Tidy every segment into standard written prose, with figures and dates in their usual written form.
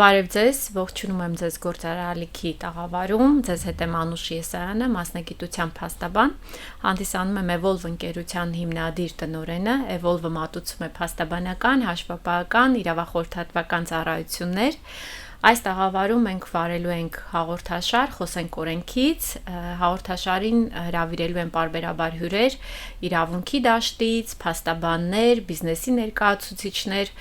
Բարև ձեզ, ողջունում եմ ձեզ գործարարալիքի տաղավարում, ձեզ հետ եմ Անուշ Եսայանը, մասնագիտությամբ փաստաբան, հանդիսանում եմ Evolve ընկերության հիմնադիր տնօրենը, Evolve-ը մատուցում է փաստաբանական, հաշվապահական, իրավախորհրդատվական ծառայություններ։ Այս տաղավարում մենք վարելու ենք հաղորդաշար, խոսենք օրենքից, հաղորդաշարին հրավիրելու են պարբերաբար հյուրեր, իրավունքի դաշտից, փաստաբաններ, բիզնեսի ներկայացուցիչներ։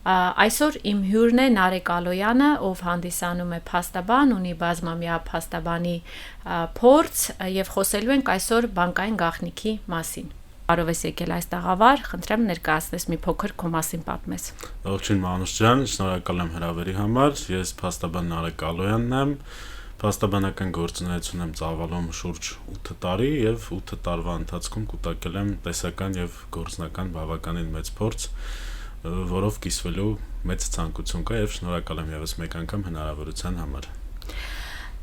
Այսօր իմ հյուրն է Նարեկ Ալոյանը, ով հանդիսանում է փաստաբան, ունի բազմամյա փաստաբանի փորձ եւ խոսելու ենք այսօր բանկային գաղտնիքի մասին։ Բարով ես եկել այս տաղավար, խնդրեմ ներկայացնես մի փոքր քո մասին պատմես։ Ողջույն Մանուշ ջան, շնորհակալ եմ հրավերի համար։ Ես փաստաբան Նարեկ Ալոյանն եմ։ Փաստաբանական գործունեություն եմ ծավալում շուրջ 8 տարի եւ 8 տարվա ընթացքում կուտակել եմ տեսական եւ գործնական բավականին մեծ փորձ, որով կիսվելու մեծ ցանկություն կա եւ շնորհակալ եմ եւս մեկ անգամ հնարավորության համար։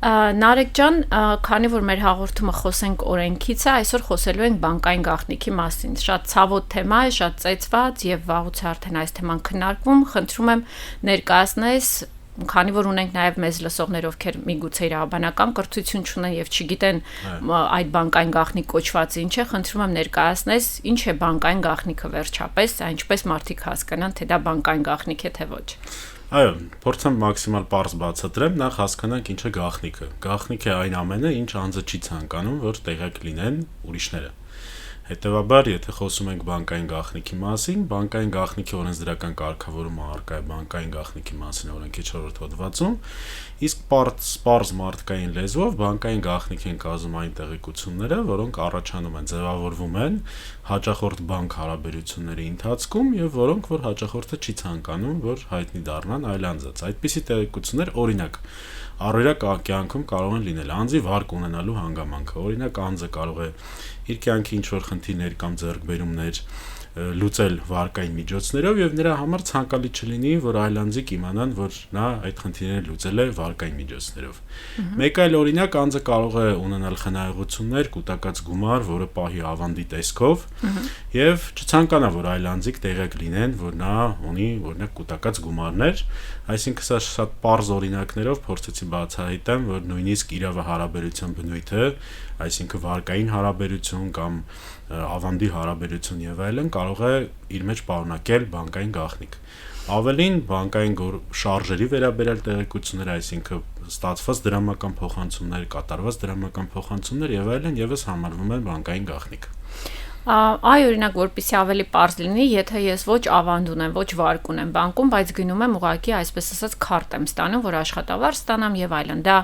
Նարեկ ջան, քանի որ մեր հաղորդումը խոսենք օրենքից է, այսօր խոսելու ենք բանկային գաղտնիքի մասին։ Շատ ցավոտ թեմա է, շատ ծեծված եւ վաղուց արդեն այս թեման քննարկվում։ Խնդրում եմ ներկայացնես, քանի որ ունենք նաև մեզ լսողներ, ովքեր միգուցե իրավաբանական կրթություն չունեն եւ չգիտեն այդ բանկային գաղտնիք կոչվածը ինչ է, խնդրում եմ ներկայացնես, ինչ է բանկային գաղտնիքը վերջապես, ինչպես մարդիկ հասկանան, թե դա բանկային գաղտնիք է թե ոչ։ Այո, փորձեմ մաքսիմալ պարզ բացատրեմ, նախ հասկանանք ինչ է գաղտնիքը։ Գաղտնիք է այն ամենը, ինչ անձը չի ցանկանում, որ տեղյակ լինեն ուրիշները։ Հետևաբար, եթե խոսում ենք բանկային գաղտնիքի մասին, բանկային գաղտնիքի օրենսդրական կարգավորումը առկա է բանկային գաղտնիքի մասին օրենքի 4-րդ հոդվածում, իսկ պարզ մարդկային լեզվով բանկային գաղտնիք են կազմում այն տեղեկությունները, որոնք առաջանում են, ձևավորվում են հաճախորդ բանկ հարաբերությունների ընթացքում եւ որոնք որ հաճախորդը չի ցանկանում, որ հայտնի դառնան այլ անձած։ Այդպիսի տեղեկություններ օրինակ առօրյա կյանքում կարող են լինել անձի վարկ ունենալու հանգամանքը։ Օրինակ անձը կարող է իր կյանքի ինչ-որ խնդիրներ կամ ձեռքբերումներ լուծել վարկային միջոցներով եւ նրա համար ցանկալի չլինի, որ այլ անձիկ իմանան, որ նա այդ խնդիրները լուծել է վարկային միջոցներով։ Մեկ այլ օրինակ անձը կարող է ունենալ խնայողություններ, կուտակած գումար, որը պահի ավանդի տեսքով եւ չցանկանա, որ այլ անձիկ տեղյակ լինեն, որ նա ունի օրինակ կուտակած գումարներ, այսինքն սա շատ պարզ օրինակներով փորձեցի բացահայտեմ, որ նույնիսկ իրավահարաբերության բնույթը, այսինքն վարկային հարաբերություն կամ ավանդի հարաբերություն եւ այլն կարող է իր մեջ պարունակել բանկային գաղտնիք։ Ավելին բանկային շարժերի վերաբերյալ տեղեկություններ, այսինքն ստացված դրամական փոխանցումներ, կատարված դրամական փոխանցումներ եւ այլն եւս համարվում են բանկային գաղտնիք։ Այ օրինակ որպեսզի ավելի պարզ լինի, եթե ես ոչ ավանդ ունեմ, ոչ վարկ ունեմ բանկում, բայց գնում եմ ուղղակի այսպես ասած քարտ եմ ստանում, որ աշխատավար ստանամ եւ այլն, դա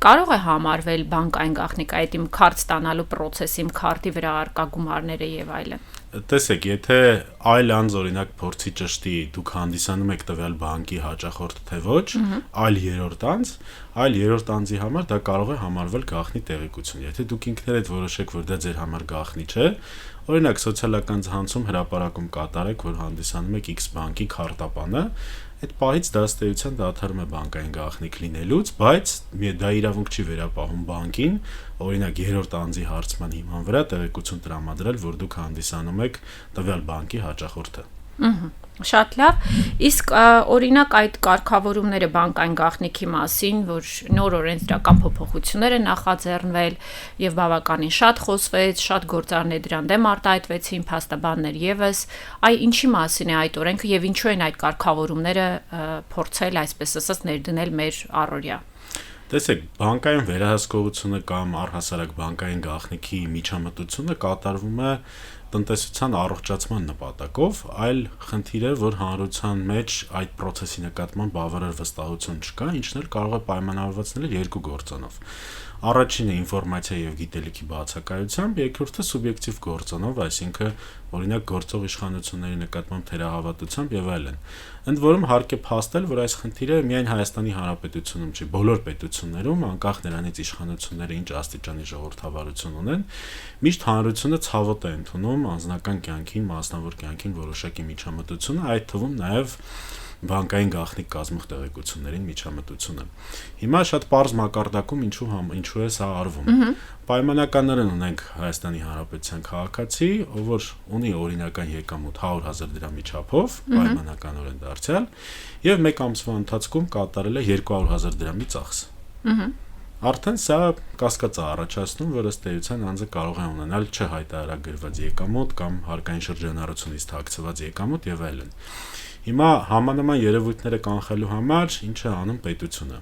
կարող է համարվել բանկային գաղտնիք, այդ իմ քարտ ստանալու process-ը, իմ քարտի վրա առկա գումարները եւ այլն։ Տեսեք, եթե այլ անձ օրինակ փորձի ճշտի, դուք հանդիսանում եք տվյալ բանկի հաճախորդ թե ոչ, այլ երրորդ անձի համար դա կարող է համարվել գաղտնի տեղեկություն։ Եթե դուք ինքներդ որոշեք, որ դա ձեր համար գաղտնի չէ, օրինակ սոցիալական ցանցում հրապարակում կատարեք, որ հանդիսանում եք X բանկի քարտապանը, այդ պահից դա ըստ էության դադարում է բանկային գաղտնիք լինելուց, բայց դա իրավունք չի վերապահում բանկին, օրինակ երրորդ անձի հարցման հիման վրա տեղեկություն տրամադրել, որ դուք հանդիսանում եք տվյալ բանկի հաճախորդը։ Շատ լավ, իսկ օրինակ այդ կարգավորումները բանկային գաղտնիքի մասին, որ նոր օրենսդրական փոփոխություններ են նախաձեռնվել եւ բավականին շատ խոսվեց, շատ գործարներ դրան դեմ արտահայտվեցին, փաստաբաններ եւս, ինչի մասին է այդ օրենքը եւ ինչու են այդ կարգավորումները փորձել այսպես ասած ներդնել մեր առօրյա։ Տեսեք, բանկային վերահսկողությունը կամ առհասարակ բանկային գաղտնիքի միջամտությունը կատարվում է տնտեսության առողջացման նպատակով, այլ խնդիր է, որ հանրության մեջ այդ process-ի նկատմամբ բավարար վստահություն չկա, ինչն էլ կարող է պայմանավորված երկու գործոնով։ Առաջինը ինֆորմացիա եւ գիտելիքի բացակայությամբ, երկրորդը սուբյեկտիվ գործոնով, այսինքն օրինակ գործող իշխանությունների նկատմամբ թերահավատությամբ եւ այլն։ Ընդ որում հարկ է փաստել, որ այս խնդիրը միայն Հայաստանի Հանրապետությունում չի, բոլոր պետություններում, անկախ նրանից իշխանությունները ինչ աստիճանի ժողովրդավարություն ունեն, միշտ հանրությունը ցավոտ է ընդունում անձնական կյանքին, մասնավոր կյանքին որոշակի միջամտությունը, այդ թվում նաեւ բանկային գաղտնիք կազմող տեղեկություններին միջամտությունը։ Հիմա շատ պարզ մակարդակում ինչու է սա արվում։ Պայմանականորեն ունենք Հայաստանի Հանրապետության քաղաքացի, ով որ ունի օրինական եկամուտ 100,000 դրամի չափով, պայմանականորեն դարձյալ, եւ 1 ամսվա ընթացքում կատարել է 200,000 դրամի ծախս։ Արդեն սա կասկած է առաջացնում, որ ըստ էության անձը կարող է ունենալ չհայտարարագրված եկամուտ կամ հարկային շրջանառությունից թաքցված եկամուտ եւ այլն։ Հիմա համանման երևույթները կանխելու համար ինչ է անում պետությունը։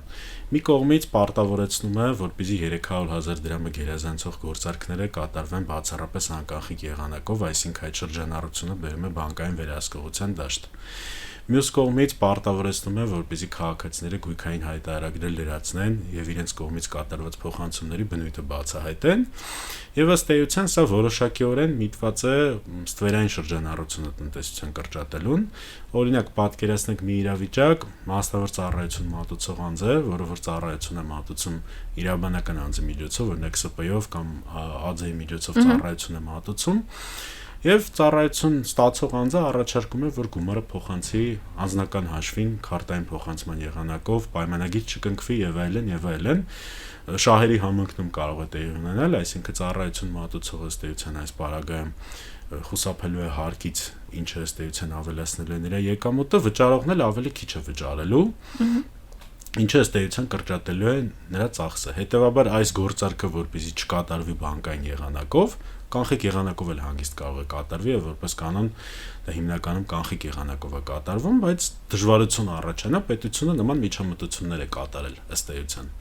Մի կողմից պարտավորեցնում է, որպեսզի 300,000 դրամը գերազանցող գործարքները կատարվեն բացառապես անկանխիկ եղանակով, այսինքն այդ շրջանառությունը բերում է բանկային վերահսկողության դաշտ։ Մյուս կողմից պարտավորեցնում է, որպեսզի քաղաքացիները գույքային հայտարարագրեր լրացնեն եւ իրենց կողմից կատարված փոխանցումների բնույթը բացահայտեն, եւ ըստ էության սա որոշակիորեն միտված է ստվերային շրջանառությունը տնտեսության կրճատելուն։ Օրինակ, պատկերացնենք մի իրավիճակ, մասնավոր ծառայություն մատուցող անձ է, որը որ ծառայություն է մատուցում իրավաբանական անձի միջոցով, օրինակ ՍՊ-ով կամ ԱՁ-ի միջոցով ծառայություն է մատուցում, եւ ծառայություն ստացող անձը առաջարկում է, որ գումարը փոխանցի անձնական հաշվին քարտային փոխանցման եղանակով, պայմանագիր չկնքվի եւ այլն եւ այլն։ Շահերի համընկնում կարող է տեղի ունենալ, այսինքն ծառայություն մատուցողը ըստ էության այս պարագայում խուսափելու է հարկից, ինչը ըստ էության ավելացնելու է նրա եկամուտը, վճարողն էլ ավելի քիչ է վճարելու, ինչը ըստ էության կրճատելու է նրա ծախսը։ Հետևաբար այս գործարքը, որպեսզի չկատարվի բանկային եղանակով, կանխիկ եղանակով էլ հանգիստ կարող է կատարվի եւ որպես կանոն դա հիմնականում կանխիկ եղանակով է կատարվում, բայց դժվարություն առաջանա պետությունը նման միջամտություններ է կատարել ըստ էության։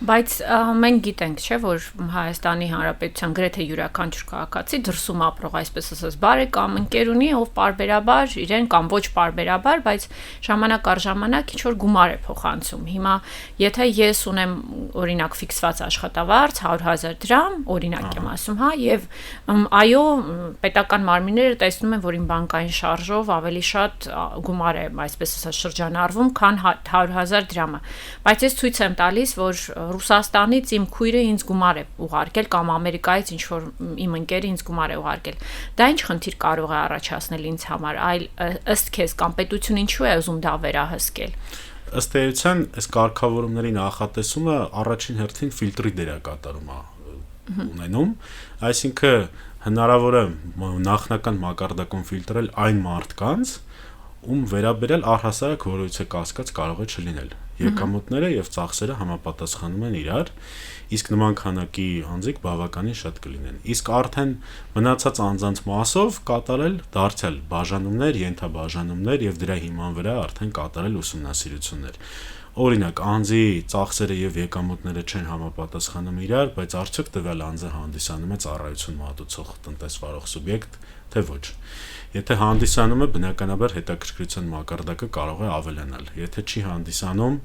Բայց մենք գիտենք, չէ, որ Հայաստանի Հանրապետության գրեթե յուրաքանչյուր քաղաքացի դրսում ապրող, այսպես ասած, բարեկամ ընկեր ունի, ով պարբերաբար իրեն կամ ոչ պարբերաբար, բայց ժամանակ առ ժամանակ ինչ որ գումար է փոխանցում։ Հիմա եթե ես ունեմ օրինակ ֆիքսված աշխատավարձ 100,000 դրամ, օրինակ եմ ասում, հա, եւ այո, պետական մարմինները տեսնում են, որ իմ բանկային շարժով ավելի շատ գումար է, այսպես ասած, շրջանառվում, քան 100,000 դրամը։ Բայց ես ցույց եմ տալիս, որ Ռուսաստանից իմ քույրը ինձ գումար է ուղարկել կամ Ամերիկայից ինչ որ իմ ընկերը ինձ գումար է ուղարկել։ Դա ինչ խնդիր կարող է առաջացնել ինձ համար, այլ ըստ քեզ կամ պետությունը ինչու է ուզում դա վերահսկել։ Ըստ էության, այս կարգավորումների նախատեսումը առաջին հերթին ֆիլտրի դերակատարում է ունենում, այսինքն հնարավոր է նախնական մակարդակում ֆիլտրել այն մարդկանց, ում վերաբերել առհասարակ որևիցե կասկած կարող է չլինել։ Եկամուտները եւ ծախսերը համապատասխանում են իրար, իսկ նման քանակի անձիկ բավականին շատ կլինեն։ Իսկ արդեն մնացած անձանց մասով կատարել դարձյալ բաժանումներ, ենթաբաժանումներ եւ դրա հիման վրա արդեն կատարել ուսումնասիրություններ։ Օրինակ, անձի ծախսերը եւ եկամուտները չեն համապատասխանում իրար, բայց արդյոք տվյալ անձը հանդիսանում է ծառայություն մատուցող տնտեսվարող սուբյեկտ, թե ոչ։ Եթե հանդիսանում է, բնականաբար հետաքրքրության մակարդակը կարող է ավելանալ։ Եթե չի հանդիսանում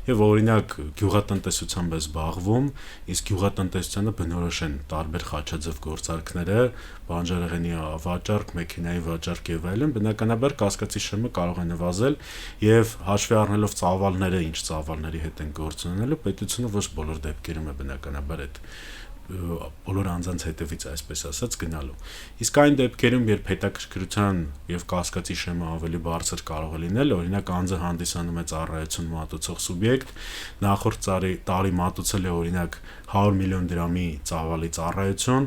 եւ օրինակ գյուղատնտեսությամբ է զբաղվում, իսկ գյուղատնտեսությանը բնորոշ են տարբեր խաչաձև գործարքները, բանջարեղենի վաճառք, մեքենայի վաճառք եւ այլն, բնականաբար կասկածի շեմը կարող է նվազել եւ հաշվի առնելով ծավալները, ինչ ծավալների հետ են գործ ունենալու, պետությունը ոչ բոլոր դեպքերում է բնականաբար այդ բոլոր անձանց հետևից, այսպես ասած, գնալու։ Իսկ այն դեպքերում, երբ հետաքրքրության եւ կասկածի շեմը ավելի բարձր կարող է լինել, օրինակ անձը հանդիսանում է ծառայություն մատուցող սուբյեկտ, նախորդ տարի մատուցել է օրինակ 100 միլիոն դրամի ծավալի ծառայություն,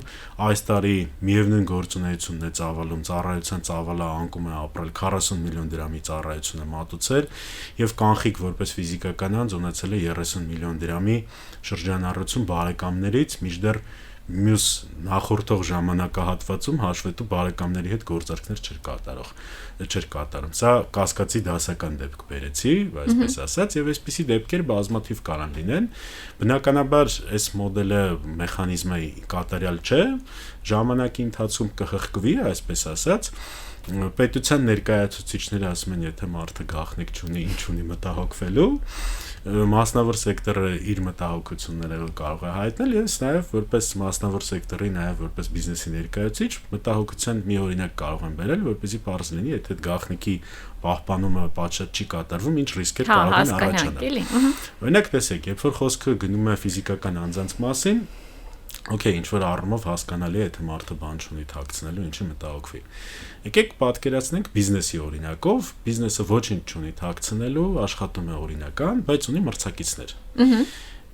այս տարի միևնույն գործունեությունն է ծավալում, ծառայության ծավալը անկում է ապրել 40 միլիոն դրամի ծառայություն է մատուցել եւ կանխիկ որպես ֆիզիկական անձ ունեցել է 30 միլիոն դրամի շրջանառություն բարեկամներից, մինչդեռ մյուս նախորդող ժամանակահատվածում հաշվետու բարեկամների հետ գործարքներ չէր կատարում։ Սա կասկածի դասական դեպք բերեցի, այսպես ասած, եւ այսպիսի դեպքեր բազմաթիվ կարան լինեն։ Բնականաբար այս մոդելը մեխանիզմը կատարյալ չէ, ժամանակի ընթացքում կխղկվի, այսպես ասած, պետության ներկայացուցիչները ասում են, եթե մարդը գաղտնիք չունի, ինչ ունի մտահոգվելու, մասնավոր սեկտորը իր մտահոգությունները կարող է հայտնել, ես նաև որպես մասնավոր սեկտորի, նաև որպես բիզնեսի ներկայացուցիչ մտահոգության մի օրինակ կարող եմ բերել, որպեսզի պարզ լինի, եթե գաղտնիքի պահպանումը պատշաճ չի կատարվում, ինչ ռիսկեր կարող են առաջանալ։ Օրինակ, տեսեք, երբ որ խոսքը գնում է ֆիզիկական անձանց մասին, Okay, ինչ որ առումով հասկանալի է, թե մարդը բան չունի թաքցնելու, ինչի մտահոգվի։ Եկեք պատկերացնենք բիզնեսի օրինակով, բիզնեսը ոչինչ չունի թաքցնելու, աշխատում է օրինական, բայց ունի մրցակիցներ։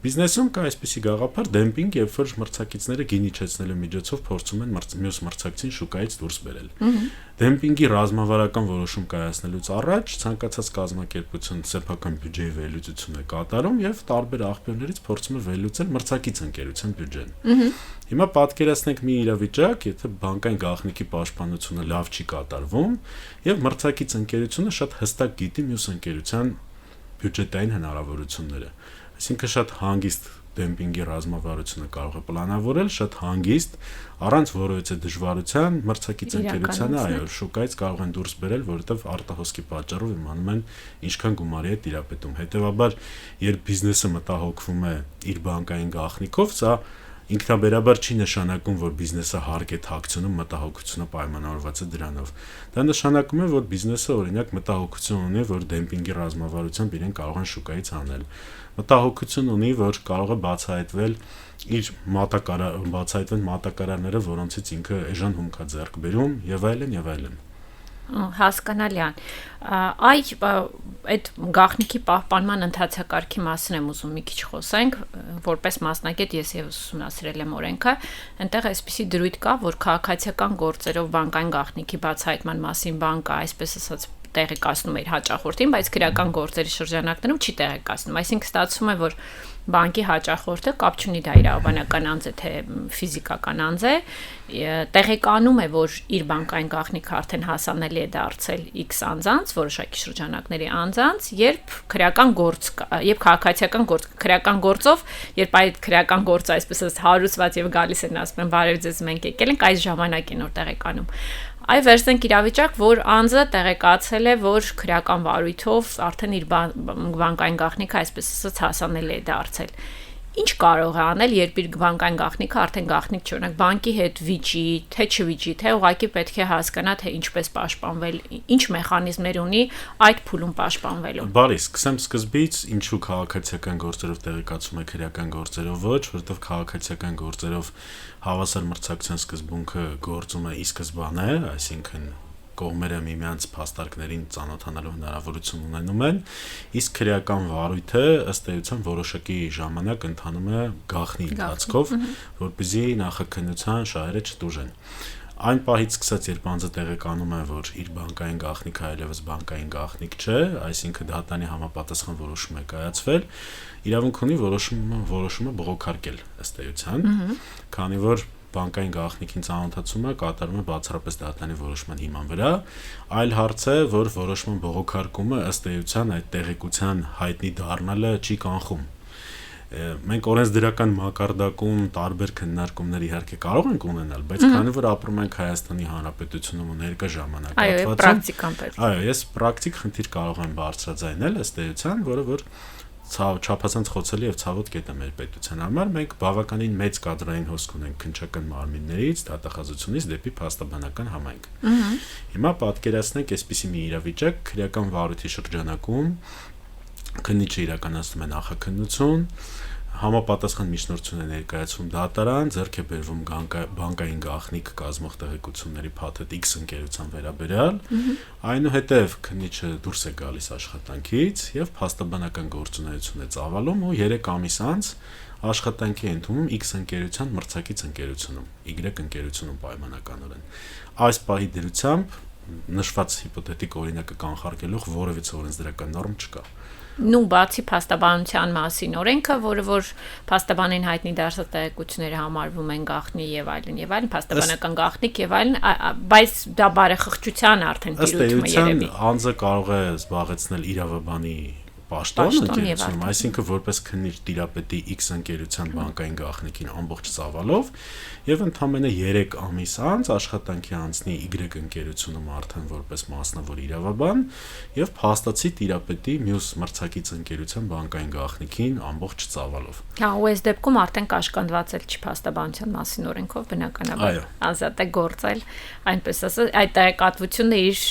Բիզնեսում կա այսպիսի գաղափար դեմպինգ, երբ որ մրցակիցները գին իջեցնելու միջոցով փորձում են մյուս մրցակցին շուկայից դուրս բերել։ Դեմպինգի ռազմավարական որոշում կայացնելուց առաջ ցանկացած կազմակերպություն սեփական բյուջեի վերլուծություն է կատարում եւ տարբեր աղբյուրներից փորձում է վերլուծել մրցակից ընկերության բյուջեն։ Հիմա պատկերացնենք մի իրավիճակ, եթե բանկային գաղտնիքի պաշտպանությունը լավ չի կատարվում եւ մրցակից ընկերությունը շատ հստակ գիտի մյուս ընկերության բյուջետային հնարավորությունները։ Այսինքն շատ հանգիստ դեմպինգի ռազմավարությունը կարող է պլանավորել, շատ հանգիստ, առանց որևէ դժվարության մրցակից ընկերությանը այո, շուկայից կարող են դուրս բերել, որովհետև արտահոսքի պատճառով իմանում են ինչքան գումարի է տիրապետում։ Հետևաբար, երբ բիզնեսը մտահոգվում է իր բանկային գաղտնիքով, սա ինքնաբերաբար չի նշանակում, որ բիզնեսը հարկ է թաքցնում, մտահոգությունը պայմանավորված է դրանով։ Դա նշանակում է, որ բիզնեսը օրինակ մտահոգություն ունի, որ դեմպինգի ռազմավարությամբ իրեն կարող են շուկայից անել։ Մտահոգություն ունի, որ կարող է բացահայտվել իր մատակարարները, որոնցից ինքը էժան հումք է ձեռք բերում եւ այլն եւ այլն։ Հասկանալի է։ Այդ գաղտնիքի պահպանման ընթացակարգի մասին եմ ուզում մի քիչ խոսենք, որպես մասնագետ ես եւս ուսումնասիրել եմ օրենքը, այնտեղ այսպիսի դրույթ կա, որ քաղաքացիական գործերով բանկային գաղտնիքի բացահայտման մասին բանկը, այսպես ասած, տեղեկացնում է իր հաճախորդին, բայց քրեական գործերի շրջանակներում չի տեղեկացնում։ Այսինքն ստացվում է, որ բանկի հաճախորդը կապ չունի դա իրավաբանական անձ է, թե ֆիզիկական անձ է, տեղեկանում է, որ իր բանկային գաղտնիքը արդեն հասանելի է դարձել X անձանց, որոշակի շրջանակների անձանց, երբ քրեական գործ կա, երբ քաղաքացիական գործ, քրեական գործով, երբ այդ քրեական գործը այսպես ասած հարուցված եւ գալիս են ասում են բարև ձեզ մենք եկել ենք, այս ժամանակ են որ տեղեկանում։ Այ վերցնենք իրավիճակ, որ անձը տեղեկացել է, որ քրեական վարույթով արդեն իր բանկային գաղտնիքը այսպես ասած հասանելի է դարձել։ Ինչ կարող է անել, երբ իր բանկային գաղտնիքը արդեն գաղտնիք չի, օրինակ բանկի հետ վիճի, թե չվիճի, թե ուղղակի պետք է հասկանա, թե ինչպես պաշտպանվել, ինչ մեխանիզմներ ունի այդ փուլում պաշտպանվելու։ Բարի, սկսեմ սկզբից, ինչու քաղաքացիական գործերով տեղեկացում է քրեական գործերով ոչ, որովհետև քաղաքացիական գործերով հավասար մրցակցության սկզբունքը գործում է ի սկզբանե, այսինքն կողմերը միմյանց փաստարկներին ծանոթանալու հնարավորություն ունենում են, իսկ քրեական վարույթը ըստ էության որոշակի ժամանակ ընթանում է գաղտնի ընթացքով, որպեսզի նախաքննության շահերը չտուժեն։ Այն պահից սկսած, երբ անձը տեղեկանում է, որ իր բանկային գաղտնիքը այլևս բանկային գաղտնիք չէ, այսինքն դատանի համապատասխան որոշում է կայացվել, իրավունք ունի որոշումը բողոքարկել ըստ էության, քանի որ բանկային գաղտնիքին ծանոթացումը կատարում է բացառապես դատանի որոշման հիման վրա, այլ հարց է, որ որոշման բողոքարկումը ըստ էության այդ տեղեկության հայտնի դառնալը չի կանխում։ Մենք օրենսդրական մակարդակում տարբեր քննարկումներ իհարկե կարող ենք ունենալ, բայց քանի որ ապրում ենք Հայաստանի Հանրապետությունում ու ներկա ժամանակահատվածում, այո, ես պրակտիկ խնդիր կարող եմ բարձրաձայնել ըստ էության, որը որ չափազանց խոցելի եւ ցավոտ կետ է մեր պետության համար, մենք բավականին մեծ կադրային հոսք ունենք քննչական մարմիններից, դատախազությունից դեպի փաստաբանական համայնք։ Հիմա պատկերացնենք այսպիսի մի իրավիճակ, քրեական վարույթի շրջանակում քննիչը իրականացնում է նախաքննություն, համապատասխան միջնորդություն է ներկայացվում դատարան, ձեռք է բերվում բանկային գաղտնիք կազմող տեղեկությունների փաթեթ X ընկերության վերաբերյալ, այնուհետև քննիչը դուրս է գալիս աշխատանքից եւ փաստաբանական գործունեություն է ծավալում ու 3 ամիս անց աշխատանքի է ընդունում X ընկերության մրցակից ընկերությունում, Y ընկերությունում պայմանականորեն։ Այս պահի դրությամբ նշված հիպոթետիկ օրինակը կանխարգելող որևէ օրենսդրական նորմ չկա։ Նու բացի փաստաբանության մասին օրենքը, որը որ փաստաբանին հայտնի դարձած տեղեկությունները համարվում են գաղտնի եւ այլն, փաստաբանական գաղտնիք եւ այլն, բայց դա բարեխղճության արդեն տիրույթում է երևի։ Անձը կարող է զբաղեցնել իրավաբանի պաշտոն ընկերությունում, այսինքն որպես քննիչ տիրապետի X ընկերության բանկային գաղտնիքին ամբողջ ծավալով եւ ընդամենը 3 ամիս անց աշխատանքի անցնի Y ընկերությունում արդեն որպես մասնավոր իրավաբան եւ փաստացի տիրապետի մյուս մրցակից ընկերության բանկային գաղտնիքին ամբողջ ծավալով։ Հա, ու այս դեպքում արդեն կաշկանդված էլ չի փաստաբանության մասին օրենքով բնականաբար ազատ է գործել, այնպես ասած, այդ տեղեկատվությունը իր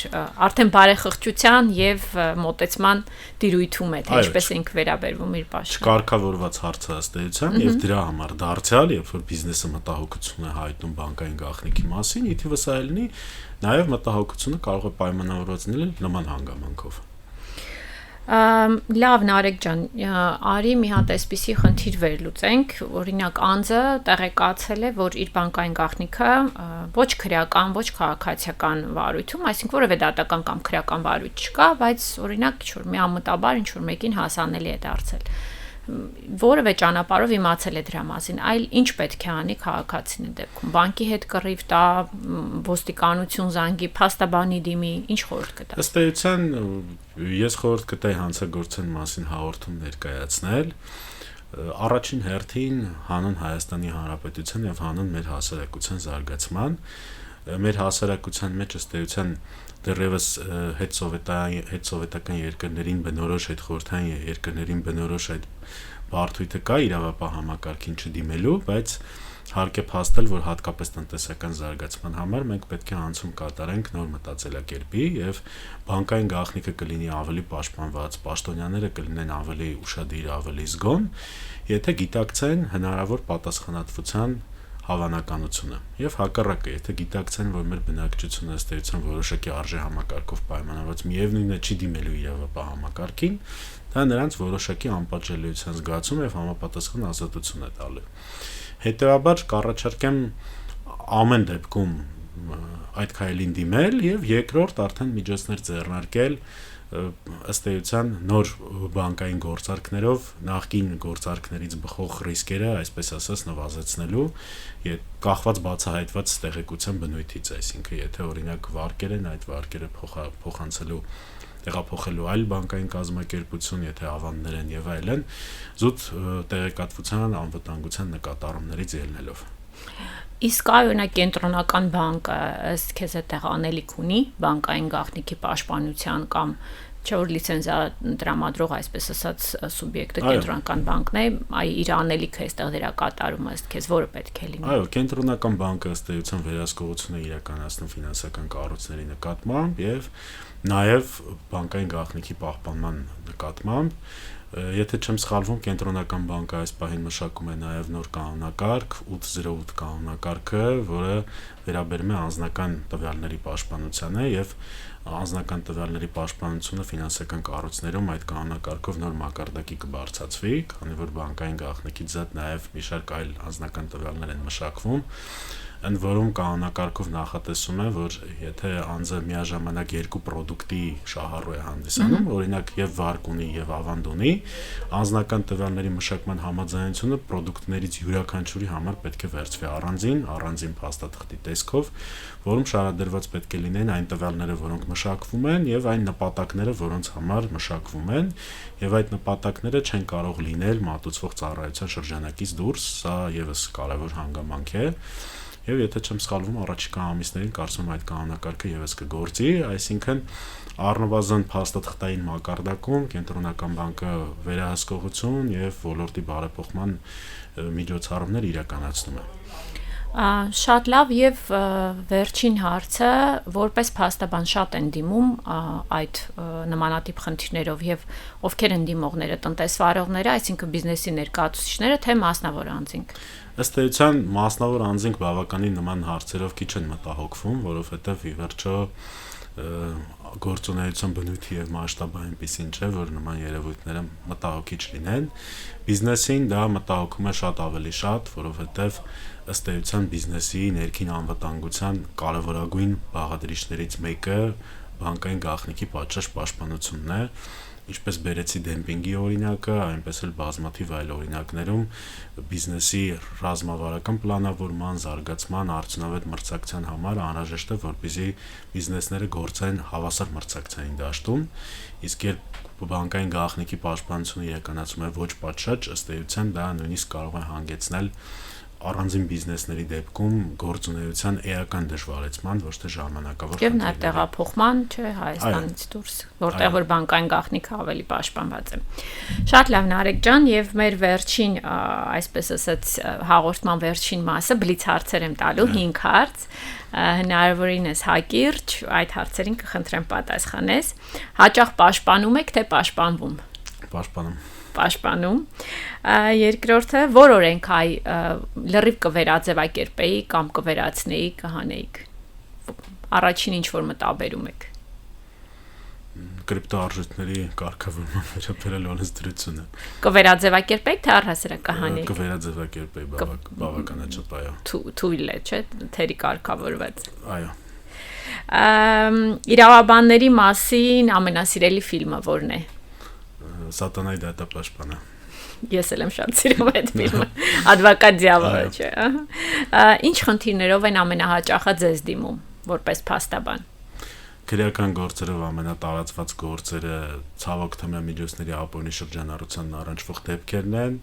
արդեն բարեխղճության եւ մոտեցման տիրույթում որոշում է, թե ինչպես է ինքը վերաբերվում իր պաշտոնին։ Չկարգավորված հարց է ըստ էության եւ դրա համար դարձյալ, երբ որ բիզնեսը մտահոգություն է հայտնում բանկային գաղտնիքի մասին, ի թիվս այլնի, նաեւ մտահոգությունը կարող է պայմանավորված լինել նման հանգամանքով։ Լավ Նարեկ ջան, արի մի հատ այսպիսի խնդիր վերլուծենք, օրինակ անձը տեղեկացել է, որ իր բանկային գաղտնիքը ոչ քրեական, ոչ քաղաքացիական վարույթում, այսինքն որևէ դատական կամ քրեական վարույթ չկա, բայց օրինակ ինչ-որ մի անմտաբար ինչ-որ մեկին հասանելի է դարձել։ Որևէ ճանապարհով իմացել է դրա մասին, այլ ինչ պետք է անի քաղաքացին այդ դեպքում։ Բանկի հետ կռիվ տա, ոստիկանություն զանգի, փաստաբանի դիմի, ինչ խորհուրդ կտա։ Ըստ էության ես խորհուրդ կտայի հանցագործության մասին հաղորդում ներկայացնել։ Առաջին հերթին հանուն Հայաստանի Հանրապետության եւ հանուն մեր հասարակության զարգացման, մեր հասարակության մեջ ըստ էության դեռևս հետսովետական երկրներին բնորոշ այդ խորհրդային երկրներին բնորոշ այդ բարդույթը կա իրավապահ համակարգին չդիմելու, բայց հարկ է փաստել, որ հատկապես տնտեսական զարգացման համար մենք պետք է անցում կատարենք նոր մտածելակերպի եւ բանկային գաղտնիքը կլինի ավելի պաշտպանված, պաշտոնյաները կլինեն ավելի ուշադիր, ավելի զգոն, եթե գիտակցեն հնարավոր պատասխանատվության հավանականությունը եւ հակառակը, եթե գիտակցեն, որ մեր բնակչությունը ըստ էության որոշակի արժե համակարգով պայմանավորված միևնույնն է չի դիմելու իրավապահ համակարգին, դա նրանց որոշակի անպատժելիության զգացում եւ համապատասխան ազատություն է տալու։ Հետեւաբար կառաջարկեմ ամեն դեպքում այդ քայլին դիմել եւ երկրորդ արդեն միջոցներ ձեռնարկել ըստ էության նոր բանկային գործարքներով նախկին գործարքներից բխող ռիսկերը, այսպես ասած, նվազեցնելու, կախված բացահայտված տեղեկության բնույթից, այսինքն եթե օրինակ վարկեր են, այդ վարկերը փոխանցելու տեղափոխելու այլ բանկային կազմակերպություն, եթե ավանդներ են եւ այլն, զուտ տեղեկատվության անվտանգության նկատառումներից ելնելով։ Իսկ օրինակ կենտրոնական բանկը ըստ քեզ այդտեղ անելիք ունի բանկային գաղտնիքի պաշտպանության կամ չէ որ լիցենզիա տրամադրող այսպես ասած սուբյեկտը կենտրոնական բանկն է, իր անելիքը այստեղ դերակատարում ըստ քեզ որը պետք է լինի։ Այո, կենտրոնական բանկը ըստ էության վերահսկողություն է իրականացնում ֆինանսական կառույցների նկատմամբ եւ նաեւ բանկային գաղտնիքի պահպանման նկատմամբ։ Եթե չեմ սխալվում, կենտրոնական բանկը այս պահին մշակում է նաև նոր կանոնակարգ 808 կանոնակարգը, որը վերաբերում է անձնական տվյալների պաշտպանությանը եւ անձնական տվյալների պաշտպանությունը ֆինանսական կառույցներում այդ կանոնակարգով նոր մակարդակի կբարձրացվի, քանի որ բանկային գաղտնիքից զատ նաև մի շարք այլ անձնական տվյալներ են մշակվում, ընդ որում կանոնակարգով նախատեսում է, որ եթե անձը միաժամանակ երկու պրոդուկտի շահառու է հանդիսանում, օրինակ եւ վարկ ունի եւ ավանդ ունի, անձնական տվյալների մշակման համաձայնությունը պրոդուկտներից յուրաքանչյուրի համար պետք է վերցվի առանձին փաստաթղթի տեսքով, որում շարադրված պետք է լինեն այն տվյալները, որոնք մշակվում են եւ այն նպատակները, որոնց համար մշակվում են, եւ այդ նպատակները չեն կարող լինել մատուցվող ծառայության շրջանակից դուրս, սա եւս կարեւոր հանգամանք է։ Եվ եթե չեմ սխալվում, առաջիկա ամիսներին կարծում եմ այդ կանոնակարգը եւս կգործի, այսինքն առնվազն փաստաթղթային մակարդակում կենտրոնական բանկը վերահսկողություն եւ ոլորտի բարեփոխման միջոցառումներ իրականացնում է։ Շատ լավ եւ վերջին հարցը, որպես փաստաբան շատ են դիմում այդ նմանատիպ խնդիրներով եւ ովքեր են դիմողները, տնտեսվարողները, այսինքն բիզնեսի ներկայացուցիչները, թե մասնավոր անձինք։ Ըստ էության մասնավոր անձինք բավականին նման հարցերով քիչ են մտահոգվում, որովհետեւ ի վերջո գործունեության բնույթի եւ մասշտաբը այնպեսին չէ, որ նման երևույթները մտահոգիչ լինեն։ Բիզնեսին դա մտահոգում է շատ ավելի շատ, որովհետեւ ըստ էության բիզնեսի ներքին անվտանգության կարևորագույն բաղադրիչներից մեկը բանկային գաղտնիքի պատշաճ պաշտպանությունն է, ինչպես բերեցի դեմպինգի օրինակը, այնպես էլ բազմաթիվ այլ օրինակներում բիզնեսի ռազմավարական պլանավորման, զարգացման, արդյունավետ մրցակցության համար անհրաժեշտ է, որպեսզի բիզնեսները գործեն հավասար մրցակցային դաշտում, իսկ երբ բանկային գաղտնիքի պաշտպանությունը իրականացում է ոչ պատշաճ, ըստ էության դա նույնիսկ կարող է հանգեցնել առանձին բիզնեսների դեպքում գործունեության էական դժվարեցման, ոչ թե ժամանակավոր եւ նաեւ տեղափոխման, չէ, Հայաստանից դուրս, որտեղ որ բանկային գաղտնիքը ավելի պաշտպանված է։ Շատ լավ Նարեկ ջան, եւ մեր վերջին, այսպես ասած, հաղորդման վերջին մասը բլից հարցեր եմ տալու, 5 հարց, հնարավորինս հակիրճ, այդ հարցերին կխնդրեմ պատասխանես։ Հաճախ պաշտպանում եք, թե պաշտպանվում։ Պաշտպանում։ Երկրորդը որ օրենք լրիվ կվերաձևակերպեի կամ կվերացնեի, կհանեիք։ Առաջին ինչ որ մտաբերում եք։ Կրիպտոարժույթների կարգավորման վերաբերյալ օրենսդրությունը։ Կվերաձևակերպեիք, թե առհասարակ կհանեիք։ Կվերաձևակերպեի բավականաչափ, այո։ Թույլ է, չէ՞, թերի կարգավորված։ Այո։ Իրավաբանների մասին ամենասիրելի ֆիլմը որն է։ Սատանայի դատապաշտպանը։ Ես էլ եմ շատ սիրում այդ ֆիլմը։ Advocat Դիավոլը, չէ՞։ Ինչ խնդիրներով են ամենահաճախը ձեզ դիմում, որպես փաստաբան։ Քրեական գործերով ամենատարածված գործերը ցավոք թե միջոցների ապօրինի շրջանառությանն առնչվող դեպքերն են,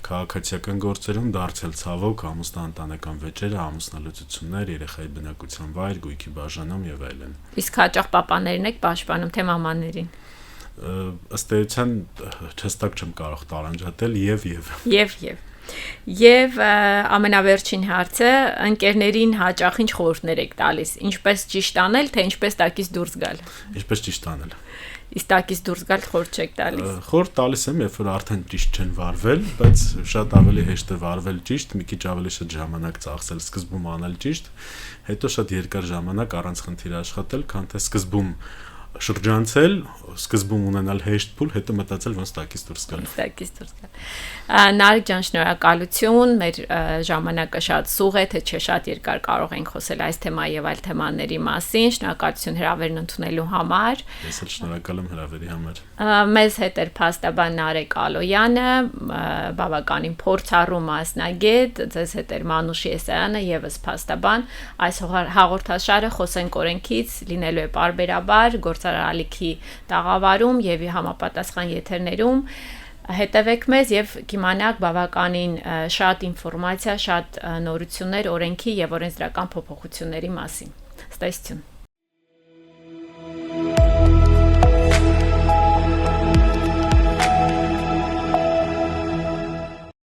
քաղաքացիական գործերում դարձել ցավոք ամուսնաընտանեկան վեճերը, ամուսնալուծություններ, երեխայի բնակության վայր, գույքի բաժանում եւ այլն։ Իսկ հաճախ պապաներին եք պաշտպանում թե մամաներին։ Ըստ էության հստակ չեմ կարող տարանջատել Եվ ամենավերջին հարցը ընկերներին հաճախ ինչ խորհուրդներ եք տալիս, ինչպես ճիշտ անել, թե ինչպես տակից դուրս գալ։ Ինչպես ճիշտ անել։ Իսկ տակից դուրս գալ խորհուրդ չեք տալիս։ Խորհուրդ տալիս եմ, երբ որ արդեն ճիշտ չեն վարվել, բայց շատ ավելի հեշտ է վարվել ճիշտ, մի քիչ ավելի շատ ժամանակ ծախսել սկզբում անել ճիշտ, հետո շատ երկար ժամանակ առանց խնդիր աշխատել, քան թե սկզբում շրջանցել, սկզբում ունենալ հեշտ փուլ, հետո մտածել ոնց տակից դուրս գալ։ Նարեկ ջան, շնորհակալություն, մեր ժամանակը շատ սուղ է, թե չէ շատ երկար կարող ենք խոսել այս թեմայի եւ այլ թեմաների մասին։ Շնորհակալություն հրավերն ընդունելու համար։ Ես էլ շնորհակալ եմ հրավերի համար։ Մեզ հետ էր փաստաբան Նարեկ Ալոյանը, բավականին փորձառու մասնագետ, ձեզ հետ էր Մանուշ Եսայանը, եւս փաստաբան։ Այս հաղորդաշարը խոսենք օրենքից, լինելու է պարբերաբար գործարարալիքի տաղավարում եւ համապատասխան եթերներում հետևեք մեզ եւ կիմանաք բավականին շատ ինֆորմացիա, շատ նորություններ օրենքի եւ օրենսդրական փոփոխությունների մասին։ Ստեսություն։